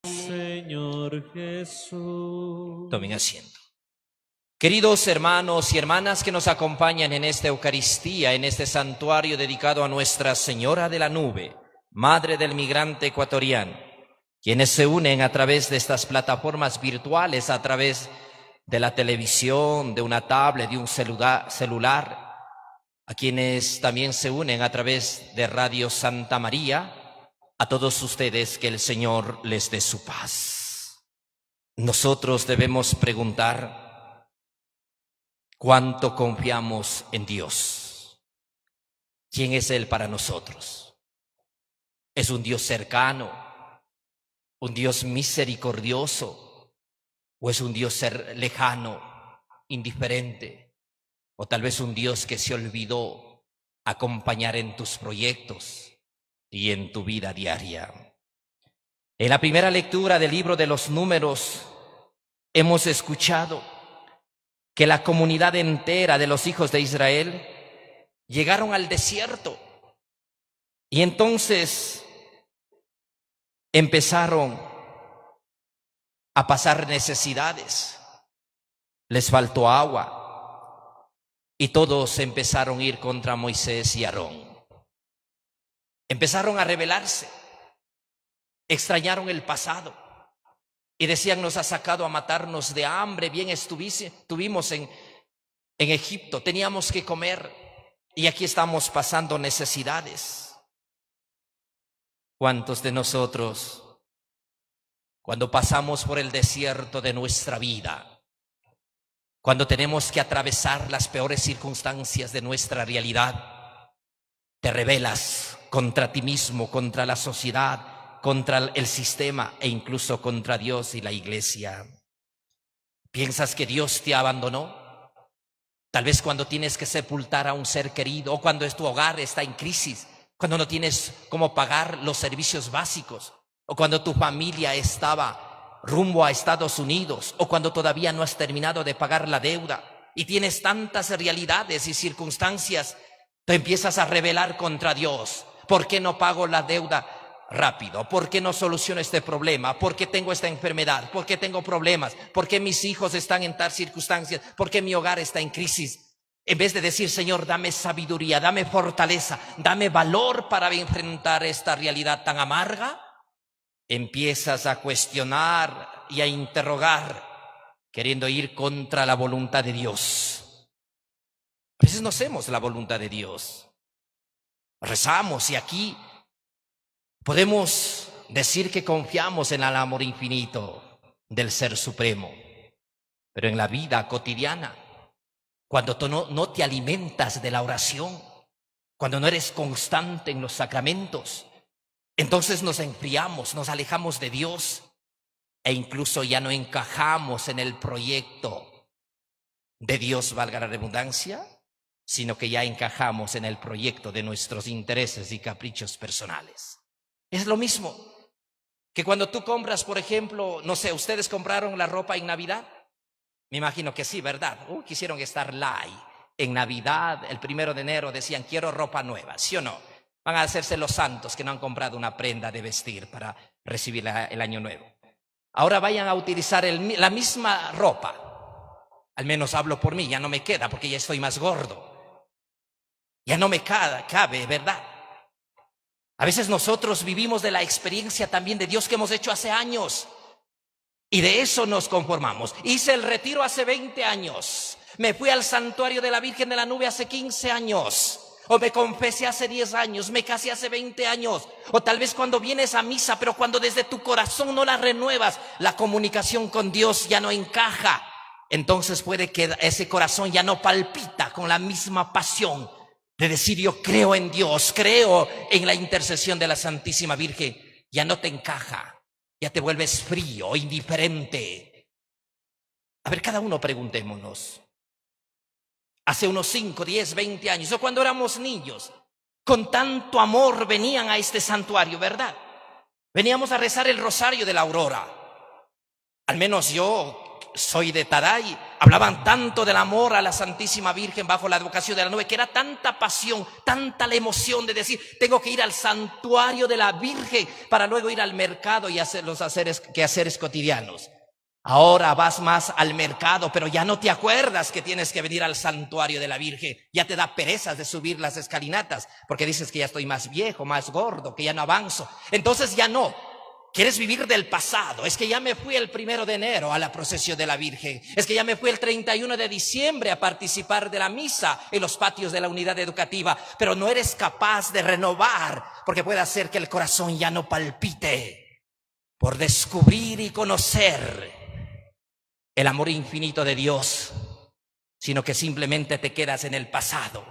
Señor Jesús. Tomen asiento. Queridos hermanos y hermanas que nos acompañan en esta Eucaristía, en este santuario dedicado a Nuestra Señora de la Nube, Madre del Migrante Ecuatoriano, quienes se unen a través de estas plataformas virtuales, a través de la televisión, de una tablet, de un celular, a quienes también se unen a través de Radio Santa María, a todos ustedes que el Señor les dé su paz. Nosotros debemos preguntar cuánto confiamos en Dios. ¿Quién es Él para nosotros? ¿Es un Dios cercano, un Dios misericordioso, o es un Dios lejano, indiferente, o tal vez un Dios que se olvidó acompañar en tus proyectos y en tu vida diaria? En la primera lectura del libro de los Números hemos escuchado que la comunidad entera de los hijos de Israel llegaron al desierto y entonces empezaron a pasar necesidades. Les faltó agua y todos empezaron a ir contra Moisés y Aarón. Empezaron a rebelarse, extrañaron el pasado y decían: nos ha sacado a matarnos de hambre, bien estuvimos en Egipto, teníamos que comer y aquí estamos pasando necesidades. ¿Cuántos de nosotros, cuando pasamos por el desierto de nuestra vida, cuando tenemos que atravesar las peores circunstancias de nuestra realidad, te rebelas contra ti mismo, contra la sociedad, contra el sistema e incluso contra Dios y la iglesia? ¿Piensas que Dios te abandonó? Tal vez cuando tienes que sepultar a un ser querido, o cuando tu hogar está en crisis, cuando no tienes cómo pagar los servicios básicos, o cuando tu familia estaba rumbo a Estados Unidos, o cuando todavía no has terminado de pagar la deuda y tienes tantas realidades y circunstancias, te empiezas a rebelar contra Dios. ¿Por qué no pago la deuda rápido? ¿Por qué no soluciono este problema? ¿Por qué tengo esta enfermedad? ¿Por qué tengo problemas? ¿Por qué mis hijos están en tal circunstancias? ¿Por qué mi hogar está en crisis? En vez de decir: Señor, dame sabiduría, dame fortaleza, dame valor para enfrentar esta realidad tan amarga, empiezas a cuestionar y a interrogar, queriendo ir contra la voluntad de Dios. A veces no hacemos la voluntad de Dios. Rezamos y aquí podemos decir que confiamos en el amor infinito del Ser Supremo, pero en la vida cotidiana, cuando tú no te alimentas de la oración, cuando no eres constante en los sacramentos, entonces nos enfriamos, nos alejamos de Dios e incluso ya no encajamos en el proyecto de Dios, valga la redundancia, sino que ya encajamos en el proyecto de nuestros intereses y caprichos personales. Es lo mismo que cuando tú compras, por ejemplo, no sé, ¿ustedes compraron la ropa en Navidad? Me imagino que sí, ¿verdad? Quisieron estar light. En Navidad, el 1 de enero, decían: quiero ropa nueva, ¿sí o no? Van a hacerse los santos que no han comprado una prenda de vestir para recibir el año nuevo. Ahora vayan a utilizar la misma ropa. Al menos hablo por mí, ya no me queda porque ya estoy más gordo. Ya no me cabe, ¿verdad? A veces nosotros vivimos de la experiencia también de Dios que hemos hecho hace años y de eso nos conformamos. Hice el retiro hace 20 años, me fui al santuario de la Virgen de la Nube hace 15 años, o me confesé hace 10 años, me casé hace 20 años, o tal vez cuando vienes a misa, pero cuando desde tu corazón no la renuevas, la comunicación con Dios ya no encaja. Entonces puede que ese corazón ya no palpita con la misma pasión de decir: yo creo en Dios, creo en la intercesión de la Santísima Virgen. Ya no te encaja, ya te vuelves frío, indiferente. A ver, cada uno preguntémonos. Hace unos 5, 10, 20 años, o cuando éramos niños, con tanto amor venían a este santuario, ¿verdad? Veníamos a rezar el rosario de la aurora. Al menos yo soy de Taday, hablaban tanto del amor a la Santísima Virgen bajo la advocación de la nube, que era tanta pasión, tanta la emoción de decir, tengo que ir al santuario de la Virgen para luego ir al mercado y hacer los quehaceres cotidianos. Ahora vas más al mercado, pero ya no te acuerdas que tienes que venir al santuario de la Virgen. Ya te da perezas de subir las escalinatas, porque dices que ya estoy más viejo, más gordo, que ya no avanzo. Entonces ya no. Quieres vivir del pasado. Es que ya me fui el 1 de enero a la procesión de la Virgen. Es que ya me fui el 31 de diciembre a participar de la misa en los patios de la unidad educativa. Pero no eres capaz de renovar, porque puede hacer que el corazón ya no palpite por descubrir y conocer el amor infinito de Dios, sino que simplemente te quedas en el pasado.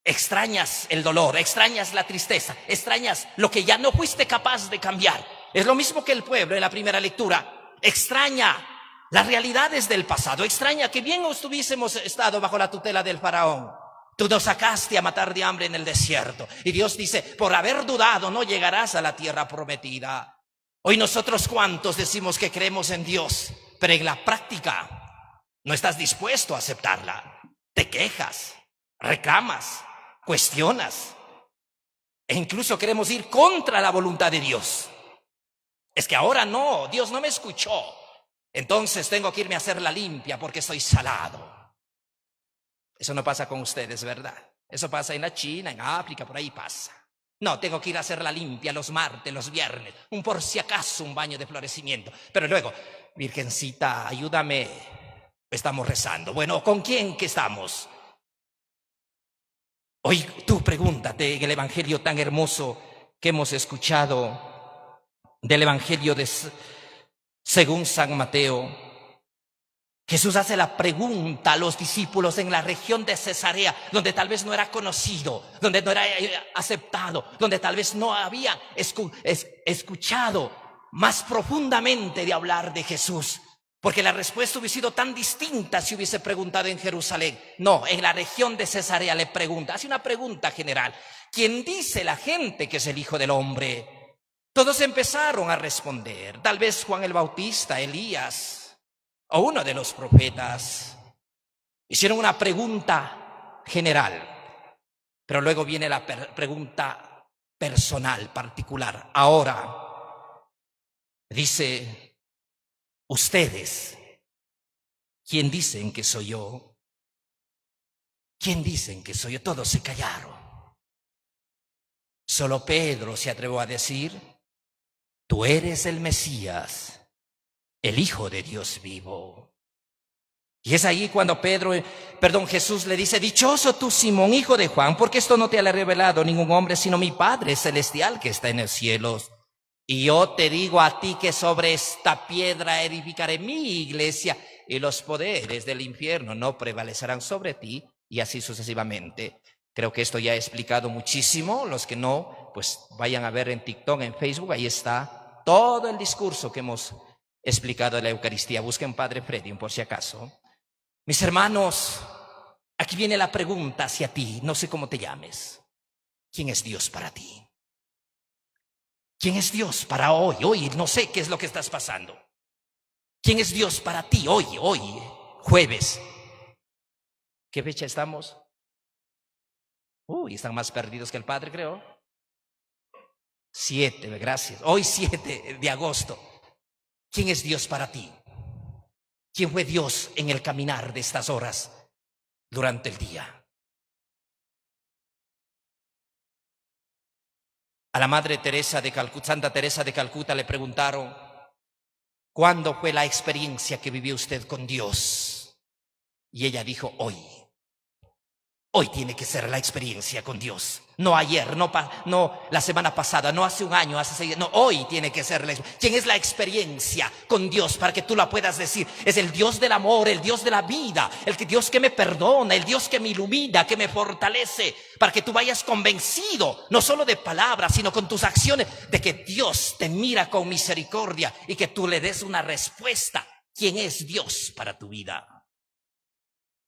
Extrañas el dolor, extrañas la tristeza, extrañas lo que ya no fuiste capaz de cambiar. Es lo mismo que el pueblo en la primera lectura. Extraña las realidades del pasado, extraña que bien hubiésemos estado bajo la tutela del faraón. Tú nos sacaste a matar de hambre en el desierto. Y Dios dice, por haber dudado no llegarás a la tierra prometida. Hoy nosotros cuántos decimos que creemos en Dios, pero en la práctica no estás dispuesto a aceptarla. Te quejas, reclamas, cuestionas e incluso queremos ir contra la voluntad de Dios. Es que ahora no, Dios no me escuchó, entonces tengo que irme a hacer la limpia porque soy salado. Eso no pasa con ustedes, ¿verdad? Eso pasa en la China, en África, por ahí pasa. No, tengo que ir a hacer la limpia los martes, los viernes, por si acaso un baño de florecimiento. Pero luego, Virgencita, ayúdame, estamos rezando. Bueno, ¿con quién que estamos? Hoy tú pregúntate en el evangelio tan hermoso que hemos escuchado, del evangelio según San Mateo. Jesús hace la pregunta a los discípulos en la región de Cesarea, donde tal vez no era conocido, donde no era aceptado, donde tal vez no había escuchado más profundamente de hablar de Jesús. Porque la respuesta hubiese sido tan distinta si hubiese preguntado en Jerusalén. No, en la región de Cesarea le pregunta, hace una pregunta general. ¿Quién dice la gente que es el Hijo del Hombre? Todos empezaron a responder. Tal vez Juan el Bautista, Elías o uno de los profetas. Hicieron una pregunta general, pero luego viene la pregunta personal, particular. Ahora, dice, ustedes, ¿quién dicen que soy yo? ¿Quién dicen que soy yo? Todos se callaron. Solo Pedro se atrevió a decir, tú eres el Mesías, el Hijo de Dios vivo. Y es ahí cuando Jesús le dice, dichoso tú, Simón, hijo de Juan, porque esto no te ha revelado ningún hombre, sino mi Padre celestial que está en el cielo. Y yo te digo a ti que sobre esta piedra edificaré mi iglesia, y los poderes del infierno no prevalecerán sobre ti, y así sucesivamente. Creo que esto ya he explicado muchísimo. Los que no, pues vayan a ver en TikTok, en Facebook, ahí está todo el discurso que hemos explicado de la Eucaristía. Busquen Padre Freddy, por si acaso. Mis hermanos, aquí viene la pregunta hacia ti, no sé cómo te llames. ¿Quién es Dios para ti? ¿Quién es Dios para hoy? Hoy no sé qué es lo que estás pasando. ¿Quién es Dios para ti hoy, jueves? ¿Qué fecha estamos? Están más perdidos que el Padre, creo. 7, gracias. Hoy 7 de agosto. ¿Quién es Dios para ti? ¿Quién fue Dios en el caminar de estas horas durante el día? A la Madre Teresa de Calcuta, Santa Teresa de Calcuta, le preguntaron, ¿cuándo fue la experiencia que vivió usted con Dios? Y ella dijo, hoy. Hoy tiene que ser la experiencia con Dios. No ayer, no la semana pasada, no hace un año, hace 6 años. No, hoy tiene que ser la experiencia. ¿Quién es la experiencia con Dios para que tú la puedas decir? Es el Dios del amor, el Dios de la vida, Dios que me perdona, el Dios que me ilumina, que me fortalece, para que tú vayas convencido, no solo de palabras, sino con tus acciones, de que Dios te mira con misericordia y que tú le des una respuesta. ¿Quién es Dios para tu vida?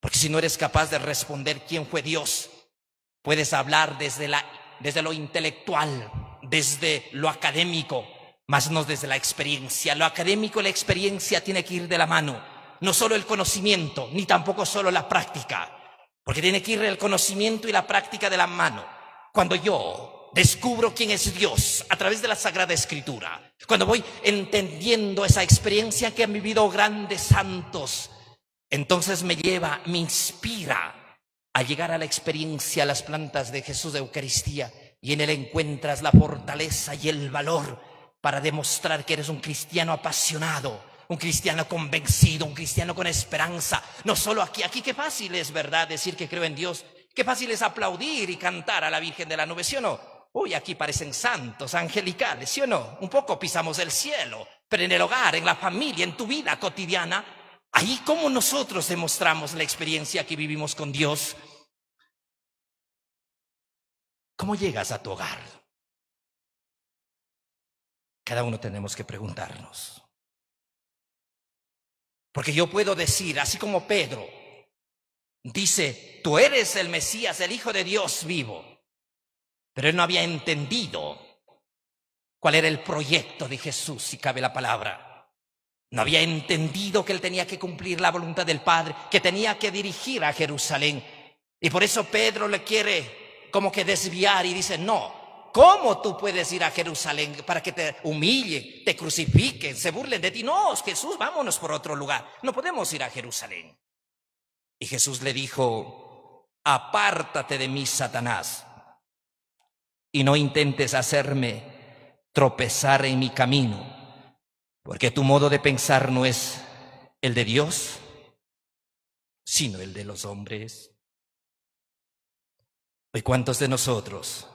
Porque si no eres capaz de responder quién fue Dios, puedes hablar desde lo intelectual, desde lo académico, mas no desde la experiencia. Lo académico y la experiencia tiene que ir de la mano. no solo el conocimiento, ni tampoco solo la práctica, porque tiene que ir el conocimiento y la práctica de la mano. Cuando yo descubro quién es Dios a través de la Sagrada Escritura, cuando voy entendiendo esa experiencia que han vivido grandes santos, entonces me lleva, me inspira a llegar a la experiencia, a las plantas de Jesús de Eucaristía, y en él encuentras la fortaleza y el valor para demostrar que eres un cristiano apasionado, un cristiano convencido, un cristiano con esperanza. No solo aquí qué fácil es, ¿verdad?, decir que creo en Dios. Qué fácil es aplaudir y cantar a la Virgen de la Nube, ¿sí o no? Uy, aquí parecen santos, angelicales, ¿sí o no? Un poco pisamos el cielo, pero en el hogar, en la familia, en tu vida cotidiana, ahí como nosotros demostramos la experiencia que vivimos con Dios. ¿Cómo llegas a tu hogar? Cada uno tenemos que preguntarnos. Porque yo puedo decir, así como Pedro dice, tú eres el Mesías, el Hijo de Dios vivo. Pero él no había entendido cuál era el proyecto de Jesús, si cabe la palabra. No había entendido que él tenía que cumplir la voluntad del Padre, que tenía que dirigir a Jerusalén. Y por eso Pedro le quiere como que desviar y dice, no, ¿cómo tú puedes ir a Jerusalén para que te humillen, te crucifiquen, se burlen de ti? No, Jesús, vámonos por otro lugar. No podemos ir a Jerusalén. Y Jesús le dijo, apártate de mí, Satanás, y no intentes hacerme tropezar en mi camino, porque tu modo de pensar no es el de Dios, sino el de los hombres. ¿Y cuántos de nosotros?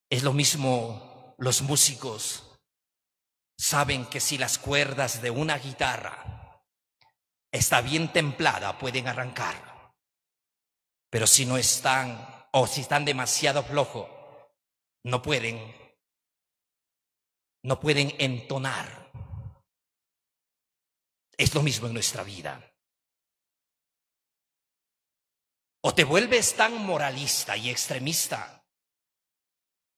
Es lo mismo, los músicos saben que si las cuerdas de una guitarra está bien templada, pueden arrancar. Pero si no están, o si están demasiado flojos, no pueden entonar. Es lo mismo en nuestra vida. O te vuelves tan moralista y extremista,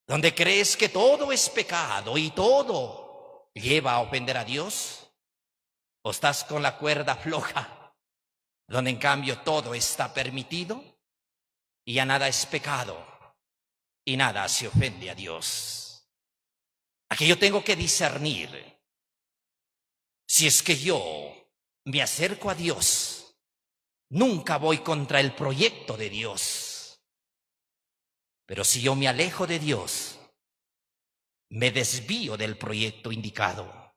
donde crees que todo es pecado y todo lleva a ofender a Dios, o estás con la cuerda floja, donde en cambio todo está permitido y ya nada es pecado y nada se ofende a Dios. Aquí yo tengo que discernir si es que yo me acerco a Dios. Nunca voy contra el proyecto de Dios. Pero si yo me alejo de Dios, me desvío del proyecto indicado.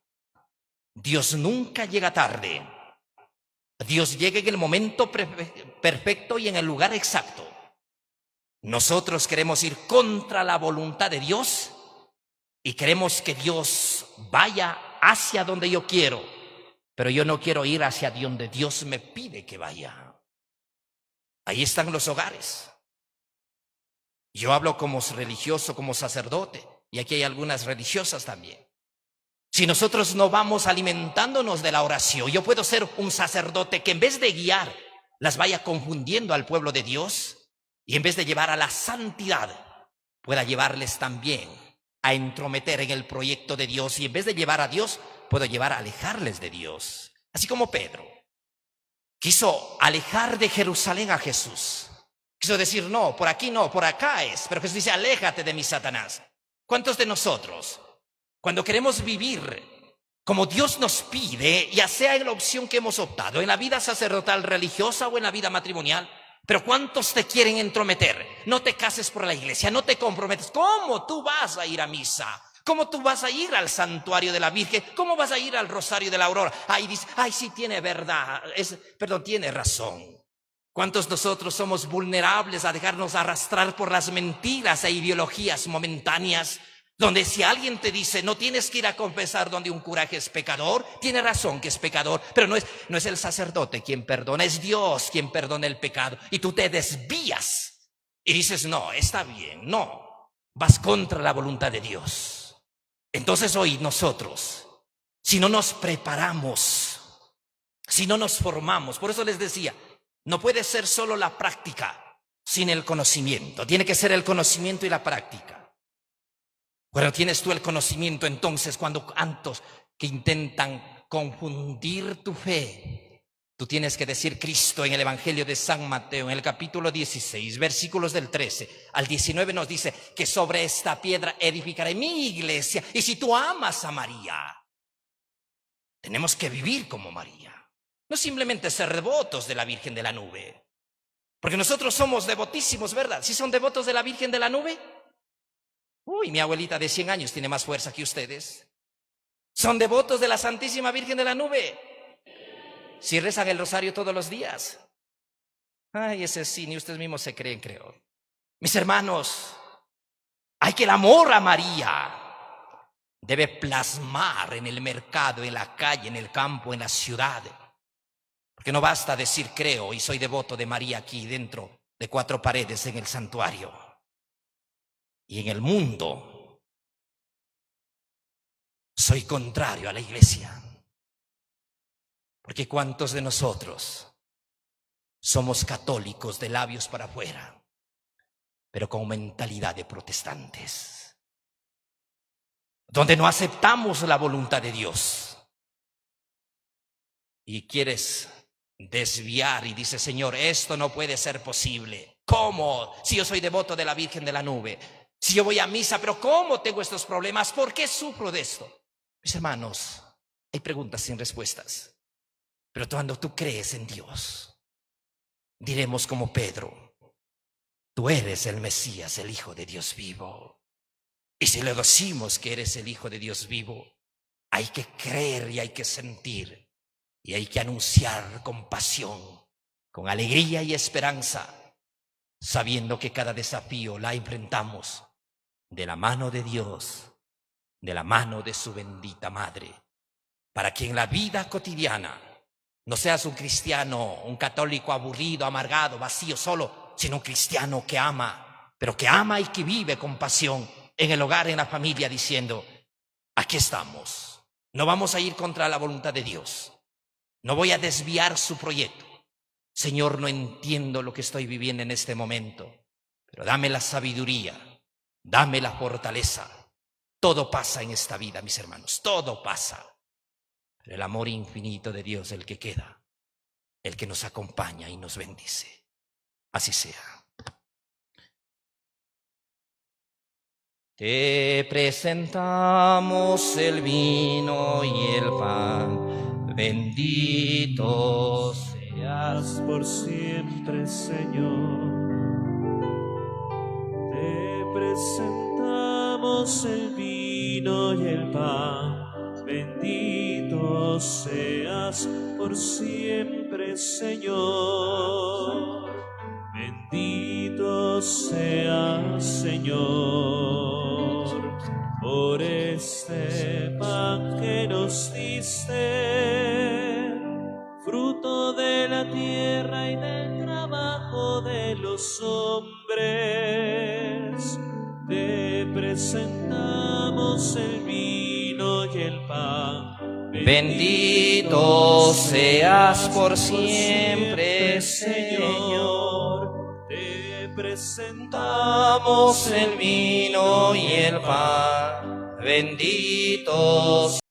Dios nunca llega tarde. Dios llega en el momento perfecto y en el lugar exacto. Nosotros queremos ir contra la voluntad de Dios y queremos que Dios vaya hacia donde yo quiero. Pero yo no quiero ir hacia donde Dios me pide que vaya. Ahí están los hogares. Yo hablo como religioso, como sacerdote, y aquí hay algunas religiosas también. Si nosotros no vamos alimentándonos de la oración, yo puedo ser un sacerdote que en vez de guiar, las vaya confundiendo al pueblo de Dios, y en vez de llevar a la santidad, pueda llevarles también a entrometer en el proyecto de Dios, y en vez de llevar a Dios, puedo llevar a alejarles de Dios. Así como Pedro quiso alejar de Jerusalén a Jesús. Quiso decir, no, por aquí no, por acá es. Pero Jesús dice, aléjate de mí, Satanás. ¿Cuántos de nosotros, cuando queremos vivir como Dios nos pide, ya sea en la opción que hemos optado, en la vida sacerdotal religiosa o en la vida matrimonial, pero cuántos te quieren entrometer? No te cases por la iglesia, no te comprometes. ¿Cómo tú vas a ir a misa? ¿Cómo tú vas a ir al santuario de la Virgen? ¿Cómo vas a ir al rosario de la aurora? Ahí dice, ay, sí tiene verdad, tiene razón. ¿Cuántos de nosotros somos vulnerables a dejarnos arrastrar por las mentiras e ideologías momentáneas? Donde si alguien te dice, no tienes que ir a confesar donde un cura que es pecador, tiene razón que es pecador, pero no es el sacerdote quien perdona, es Dios quien perdona el pecado. Y tú te desvías y dices, no, está bien, no, vas contra la voluntad de Dios. Entonces hoy nosotros, si no nos preparamos, si no nos formamos, por eso les decía, no puede ser solo la práctica sin el conocimiento, tiene que ser el conocimiento y la práctica. Bueno, tienes tú el conocimiento entonces cuando tantos que intentan confundir tu fe, tú tienes que decir Cristo en el Evangelio de San Mateo, en el capítulo 16, versículos del 13 al 19 nos dice que sobre esta piedra edificaré mi iglesia. Y si tú amas a María, tenemos que vivir como María. No simplemente ser devotos de la Virgen de la Nube. Porque nosotros somos devotísimos, ¿verdad? ¿Sí son devotos de la Virgen de la Nube? Uy, mi abuelita de 100 años tiene más fuerza que ustedes. ¿Son devotos de la Santísima Virgen de la Nube? Si rezan el rosario todos los días. Ay, ese sí, ni ustedes mismos se creen, creo. Mis hermanos, hay que el amor a María debe plasmar en el mercado, en la calle, en el campo, en la ciudad. Porque no basta decir creo y soy devoto de María aquí dentro de 4 paredes en el santuario. Y en el mundo soy contrario a la iglesia. Porque ¿cuántos de nosotros somos católicos de labios para afuera, pero con mentalidad de protestantes? Donde no aceptamos la voluntad de Dios. Y quieres desviar y dices, Señor, esto no puede ser posible. ¿Cómo? Si yo soy devoto de la Virgen de la Nube, si yo voy a misa, pero ¿cómo tengo estos problemas? ¿Por qué sufro de esto? Mis hermanos, hay preguntas sin respuestas. Pero cuando tú crees en Dios, diremos como Pedro, tú eres el Mesías, el Hijo de Dios vivo. Y si le decimos que eres el Hijo de Dios vivo, hay que creer y hay que sentir. Y hay que anunciar con pasión, con alegría y esperanza, sabiendo que cada desafío la enfrentamos de la mano de Dios, de la mano de su bendita Madre, para que en la vida cotidiana no seas un cristiano, un católico aburrido, amargado, vacío, solo, sino un cristiano que ama, pero que ama y que vive con pasión en el hogar, en la familia, diciendo, aquí estamos, no vamos a ir contra la voluntad de Dios. No voy a desviar su proyecto. Señor, no entiendo lo que estoy viviendo en este momento, pero dame la sabiduría, dame la fortaleza. Todo pasa en esta vida, mis hermanos, todo pasa. Pero el amor infinito de Dios, el que queda, el que nos acompaña y nos bendice. Así sea. Te presentamos el vino y el pan. Bendito seas por siempre, Señor. Te presentamos el vino y el pan. Bendito seas por siempre, Señor. Bendito seas, Señor, por este pan que nos diste, fruto de la tierra y del trabajo de los hombres. Te presentamos el vino y el pan. Bendito seas por siempre, Señor. Te presentamos el vino y el pan. Bendito